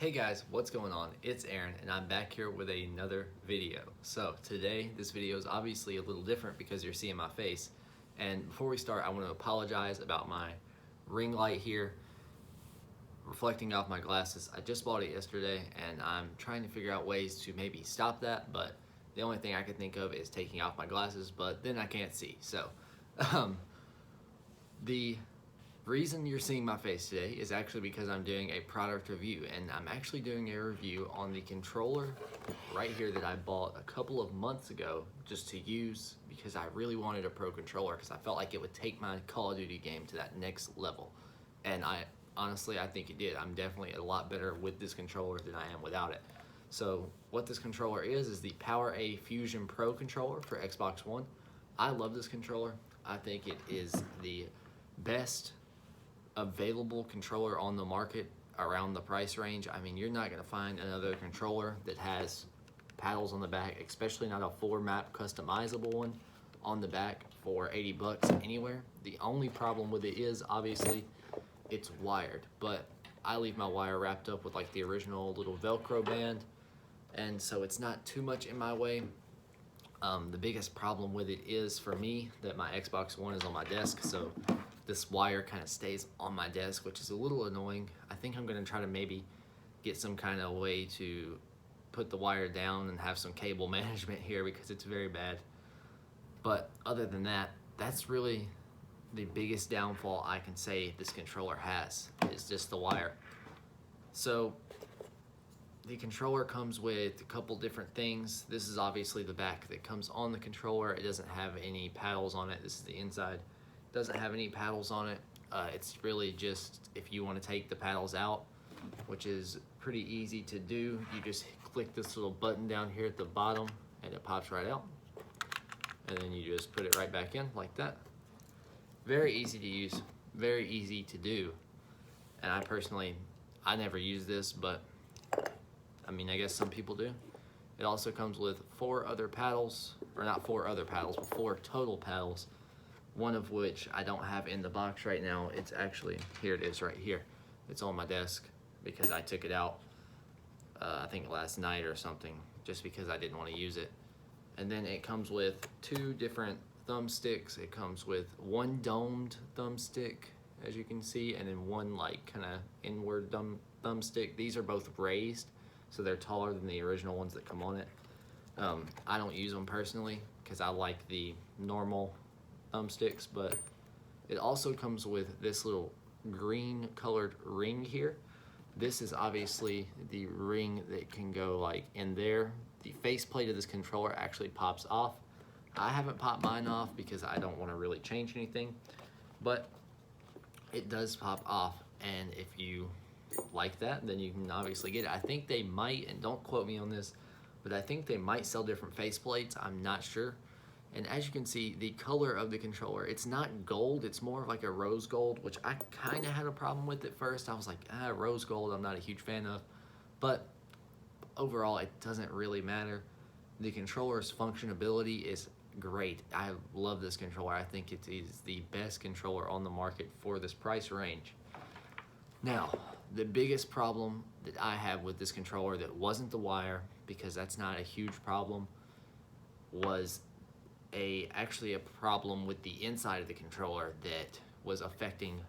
Hey guys, what's going on? It's Aaron and I'm back here with another video. So today, this video is obviously a little different because you're seeing my face. And before we start, I want to apologize about my ring light here reflecting off my glasses. I just bought it yesterday and I'm trying to figure out ways to maybe stop that, but the only thing I can think of is taking off my glasses, but then I can't see. So the reason you're seeing my face today is actually because I'm doing a product review, and I'm actually doing a review on the controller right here that I bought a couple of months ago just to use because I really wanted a pro controller because I felt like it would take my Call of Duty game to that next level. And I think it did. I'm definitely a lot better with this controller than I am without it. So what this controller is the PowerA FusionPro Controller for Xbox One. I love this controller. I think it is the best available controller on the market around the price range. I mean, you're not going to find another controller that has paddles on the back, especially not a 4-map customizable one on the back for 80 bucks anywhere. The only problem with it is obviously it's wired, but I leave my wire wrapped up with like the original little Velcro band, and so it's not too much in my way. The biggest problem with it is for me that my Xbox One is on my desk, so this wire kind of stays on my desk, which is a little annoying. I think I'm gonna try to maybe get some kind of way to put the wire down and have some cable management here because it's very bad. But other than that, that's really the biggest downfall I can say this controller has, is just the wire. So the controller comes with a couple different things. This is obviously the back that comes on the controller. It doesn't have any paddles on it. This is the inside. Doesn't have any paddles on it. It's really just if you want to take the paddles out, which is pretty easy to do. You just click this little button down here at the bottom and it pops right out. And then you just put it right back in like that. Very easy to use, very easy to do. And I never use this, but I mean, I guess some people do. It also comes with 4 other paddles, or not 4 other paddles, but 4 total paddles. One of which I don't have in the box right now. It's actually, here it is right here. It's on my desk because I took it out, I think last night or something, just because I didn't want to use it. And then it comes with 2 different thumbsticks. It comes with 1 domed thumbstick, as you can see, and then 1 like kind of inward thumbstick. These are both raised, so they're taller than the original ones that come on it. I don't use them personally because I like the normal thumbsticks, but it also comes with this little green colored ring here. This is obviously the ring that can go like in there. The faceplate of this controller actually pops off. I haven't popped mine off because I don't want to really change anything, but it does pop off, and if you like that, then you can obviously get it. I think they might, and don't quote me on this, but I think they might sell different faceplates. I'm not sure. And as you can see, the color of the controller, it's not gold, it's more of like a rose gold, which I kind of had a problem with at first. I was like, rose gold, I'm not a huge fan of. But overall, it doesn't really matter. The controller's functionability is great. I love this controller. I think it is the best controller on the market for this price range. Now, the biggest problem that I have with this controller that wasn't the wire, because that's not a huge problem, was actually a problem with the inside of the controller that was affecting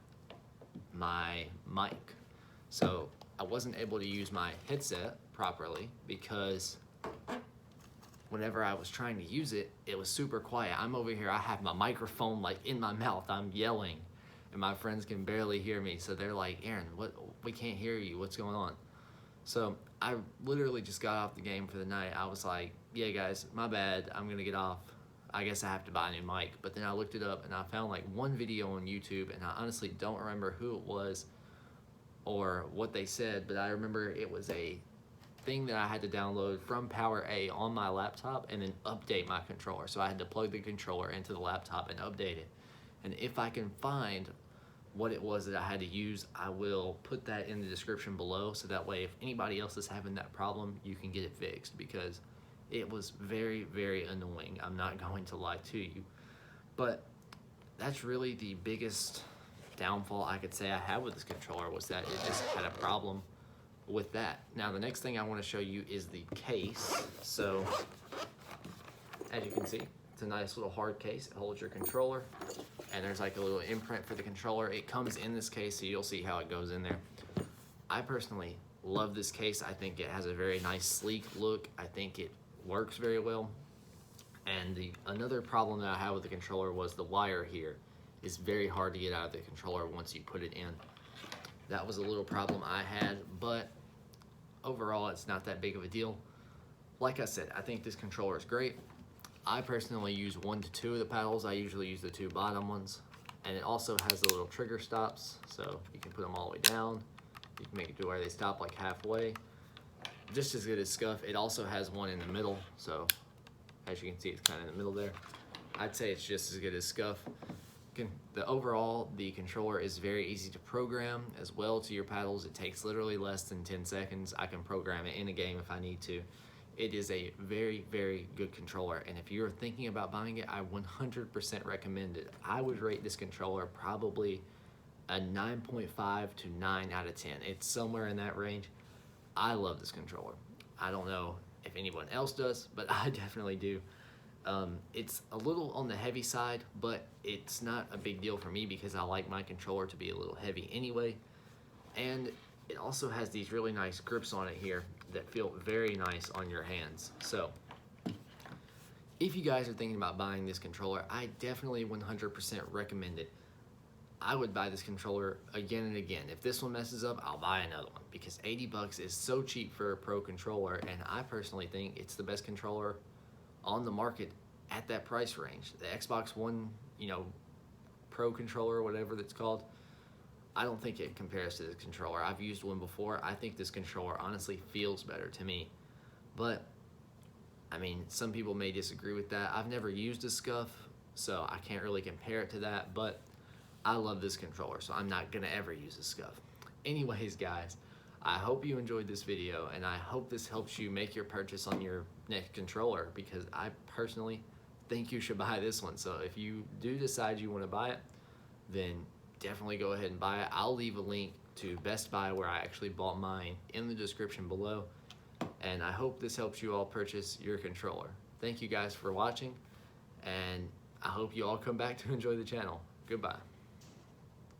my mic. So I wasn't able to use my headset properly because whenever I was trying to use it, it was super quiet. I'm over here, I have my microphone like in my mouth, I'm yelling, and my friends can barely hear me. So they're like, Aaron, we can't hear you, what's going on? So I literally just got off the game for the night. I was like, yeah guys, my bad, I'm gonna get off. I guess I have to buy a new mic. But then I looked it up and I found like 1 video on YouTube, and I honestly don't remember who it was or what they said, but I remember it was a thing that I had to download from PowerA on my laptop and then update my controller. So I had to plug the controller into the laptop and update it. And if I can find what it was that I had to use, I will put that in the description below, so that way if anybody else is having that problem, you can get it fixed, because it was very, very annoying. I'm not going to lie to you. But that's really the biggest downfall I could say I had with this controller, was that it just had a problem with that. Now the next thing I want to show you is the case. So as you can see, it's a nice little hard case. It holds your controller, and there's like a little imprint for the controller. It comes in this case, so you'll see how it goes in there. I personally love this case. I think it has a very nice sleek look. I think it works very well. And another problem that I had with the controller was the wire here is very hard to get out of the controller once you put it in. That was a little problem I had, but overall it's not that big of a deal. Like I said, I think this controller is great. I personally use 1 to 2 of the paddles. I usually use the 2 bottom ones. And it also has the little trigger stops, so you can put them all the way down. You can make it to where they stop like halfway. Just as good as Scuff. It also has one in the middle, so as you can see, it's kind of in the middle there. I'd say it's just as good as Scuff. The controller is very easy to program as well to your paddles. It takes literally less than 10 seconds. I can program it in a game if I need to. It is a very, very good controller, and if you're thinking about buying it, I 100% recommend it. I would rate this controller probably a 9.5 to 9 out of 10. It's somewhere in that range. I love this controller. I don't know if anyone else does, but I definitely do. It's a little on the heavy side, but it's not a big deal for me because I like my controller to be a little heavy anyway. And it also has these really nice grips on it here that feel very nice on your hands. So if you guys are thinking about buying this controller, I definitely 100% recommend it. I would buy this controller again and again. If this one messes up, I'll buy another one because 80 bucks is so cheap for a pro controller, and I personally think it's the best controller on the market at that price range. The Xbox One, Pro controller, whatever that's called, I don't think it compares to this controller. I've used one before. I think this controller honestly feels better to me. But, I mean, some people may disagree with that. I've never used a Scuff, so I can't really compare it to that, but I love this controller, so I'm not gonna ever use a Scuff. Anyways, guys, I hope you enjoyed this video, and I hope this helps you make your purchase on your next controller, because I personally think you should buy this one. So if you do decide you wanna buy it, then definitely go ahead and buy it. I'll leave a link to Best Buy where I actually bought mine in the description below. And I hope this helps you all purchase your controller. Thank you guys for watching, and I hope you all come back to enjoy the channel. Goodbye.